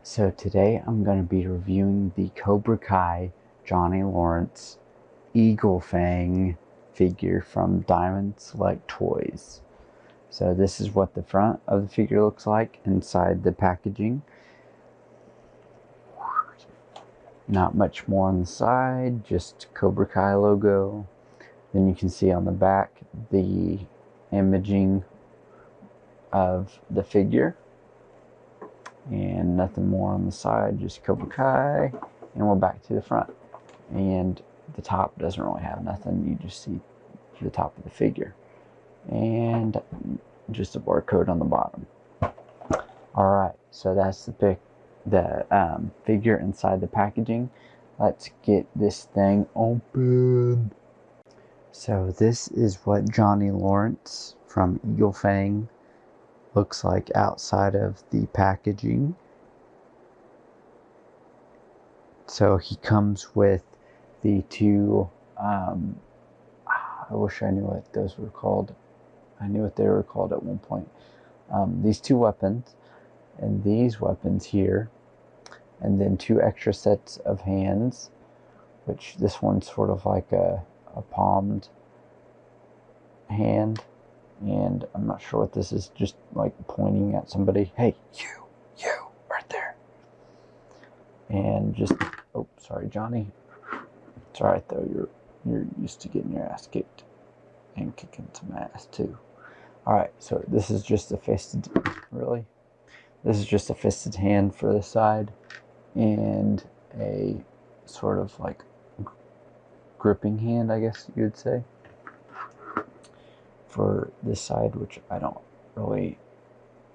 So today I'm going to be reviewing the Cobra Kai Johnny Lawrence Eagle Fang figure from Diamond Select Toys. So this is what the front of the figure looks like inside the packaging. Not much more on the side, just Cobra Kai logo. Then you can see on the back the imaging of the figure. And nothing more on the side, just Cobra Kai, and we're back to the front. And the top doesn't really have nothing, you just see the top of the figure. And just a barcode on the bottom. Alright, so that's the figure inside the packaging. Let's get this thing open. So this is what Johnny Lawrence from Eagle Fang looks like outside of the packaging. So he comes with the two, I wish I knew what those were called. I knew what they were called at one point. These two weapons, and these weapons here, and then two extra sets of hands, which this one's sort of like a palmed hand. And I'm not sure what this is, just like pointing at somebody. Hey, you, right there. And just, oh, sorry, Johnny. It's all right though. You're used to getting your ass kicked and kicking some ass too. All right, so this is just a fisted, this is just a fisted hand for the side, and a sort of like gripping hand, I guess you would say, for this side, which I don't really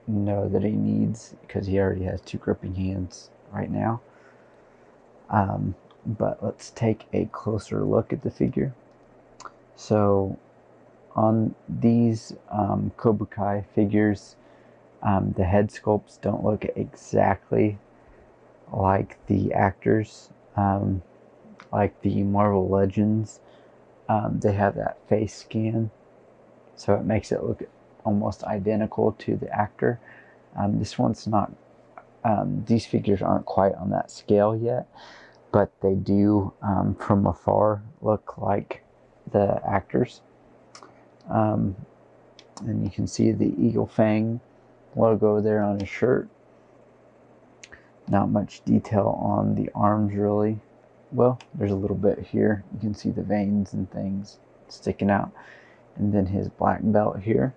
know that he needs because he already has two gripping hands right now. But let's take a closer look at the figure. So on these Cobra Kai figures, the head sculpts don't look exactly like the actors. Like the Marvel Legends, they have that face scan, so it makes it look almost identical to the actor. This one's not, these figures aren't quite on that scale yet, but they do, from afar, look like the actors. And you can see the Eagle Fang logo there on his shirt. Not much detail on the arms, really. Well, there's a little bit here. You can see the veins and things sticking out. And then his black belt here.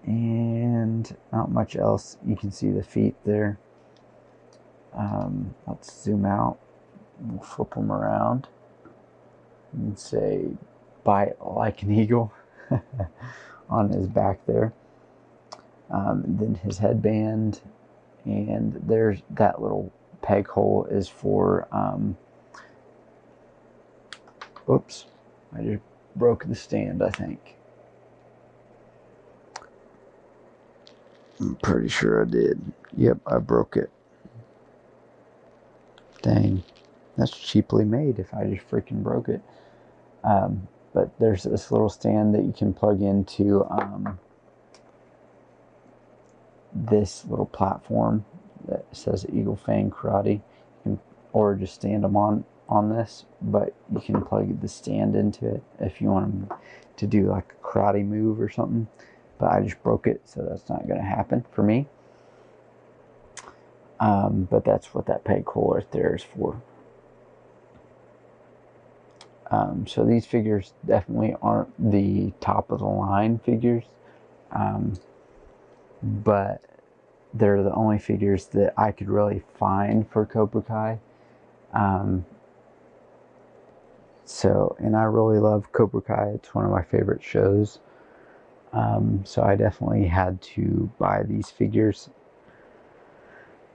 And not much else. You can see the feet there. Let's zoom out. We'll flip them around and say, bite like an eagle on his back there. Then his headband, and there's that little peg hole is for, oops, I just broke the stand, I think. I'm pretty sure I did. Yep, I broke it. Dang, that's cheaply made if I just freaking broke it. But there's this little stand that you can plug into this little platform that says Eagle Fang Karate. You can, or just stand them on this, but you can plug the stand into it if you want them to do like a karate move or something. But I just broke it, so that's not going to happen for me. But that's what that peg hole right there is for. So these figures definitely aren't the top of the line figures, but they're the only figures that I could really find for Cobra Kai. And I really love Cobra Kai. It's one of my favorite shows. So I definitely had to buy these figures.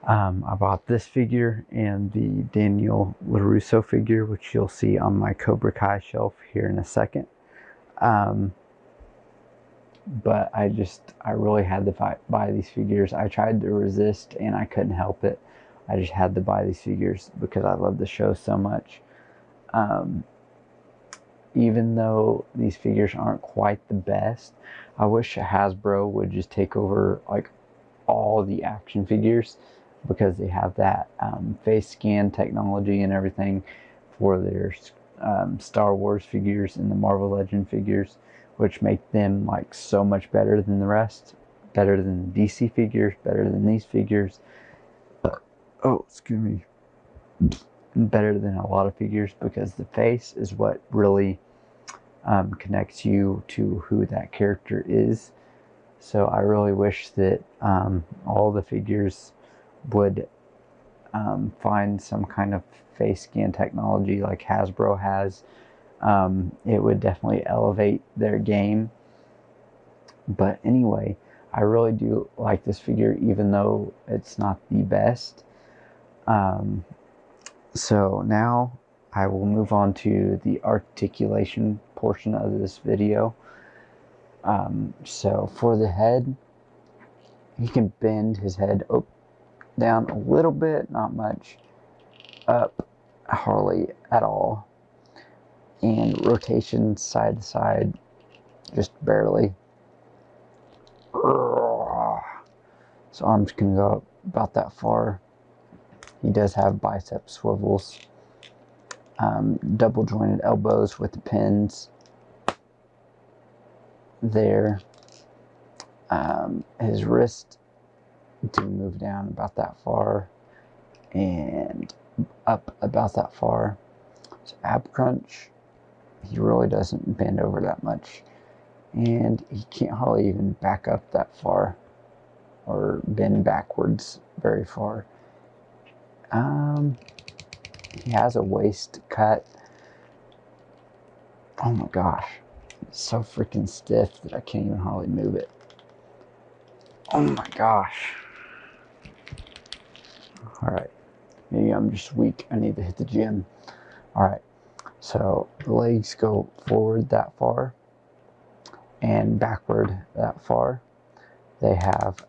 I bought this figure and the Daniel LaRusso figure, which you'll see on my Cobra Kai shelf here in a second. But I really had to buy these figures. I tried to resist and I couldn't help it. I just had to buy these figures because I love the show so much. Even though these figures aren't quite the best, I wish Hasbro would just take over like all the action figures. because they have that face scan technology and everything for their Star Wars figures and the Marvel Legend figures, which make them like so much better than the rest, better than the DC figures, better than these figures. Oh, excuse me. Better than a lot of figures, because the face is what really connects you to who that character is. So I really wish that all the figures would find some kind of face scan technology like Hasbro has. It would definitely elevate their game. But anyway, I really do like this figure, even though it's not the best. So now I will move on to the articulation portion of this video. So for the head, he can bend his head down a little bit, not much, up hardly at all, and rotation side to side just barely. His arms can go up about that far. He does have bicep swivels, double jointed elbows with the pins there. His wrist do move down about that far and up about that far. His ab crunch, he really doesn't bend over that much, and he can't hardly even back up that far or bend backwards very far. He has a waist cut. Oh my gosh, it's so freaking stiff that I can't even hardly move it. Oh my gosh. Alright, maybe I'm just weak. I need to hit the gym. Alright, so the legs go forward that far and backward that far. They have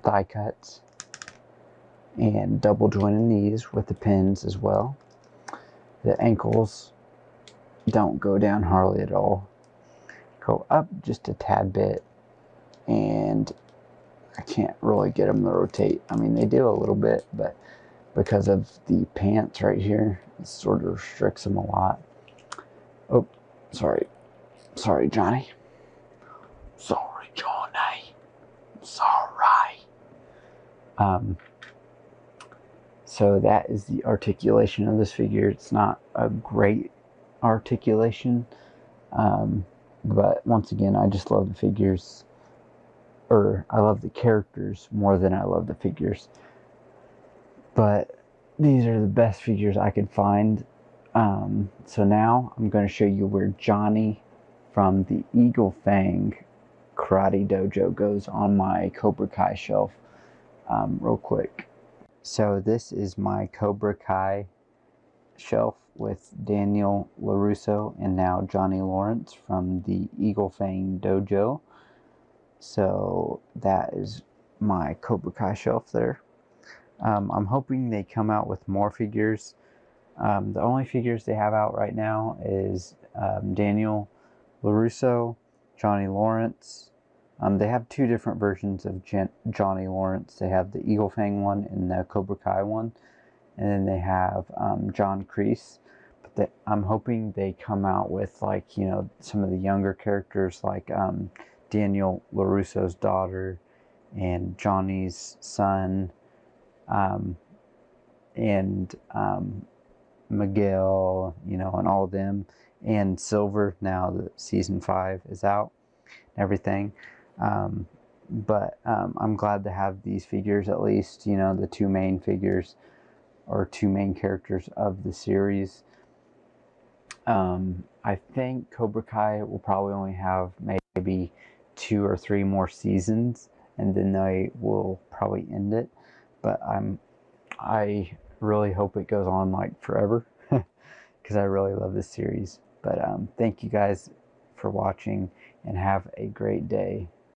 thigh cuts and double jointed knees with the pins as well. The ankles don't go down hardly at all. Go up just a tad bit, and I can't really get them to rotate. I mean, they do a little bit, but because of the pants right here, it sort of restricts them a lot. Oh, sorry. Sorry, Johnny. Sorry, Johnny. Sorry. So that is the articulation of this figure. It's not a great articulation, but once again, I just love the figures, or I love the characters more than I love the figures. But these are the best figures I could find. So now I'm going to show you where Johnny from the Eagle Fang Karate Dojo goes on my Cobra Kai shelf, real quick. So this is my Cobra Kai shelf with Daniel LaRusso and now Johnny Lawrence from the Eagle Fang Dojo. So that is my Cobra Kai shelf there. I'm hoping they come out with more figures. The only figures they have out right now is Daniel LaRusso, Johnny Lawrence. They have two different versions of Johnny Lawrence. They have the Eagle Fang one and the Cobra Kai one. And then they have John Kreese. But I'm hoping they come out with, like, you know, some of the younger characters, like Daniel LaRusso's daughter and Johnny's son, and Miguel, you know, and all of them, and Silver now that season 5 is out and everything. But I'm glad to have these figures, at least, you know, the two main figures or two main characters of the series. I think Cobra Kai will probably only have maybe 2 or 3 more seasons, and then they will probably end it. But I really hope it goes on like forever, because I really love this series. But thank you guys for watching, and have a great day.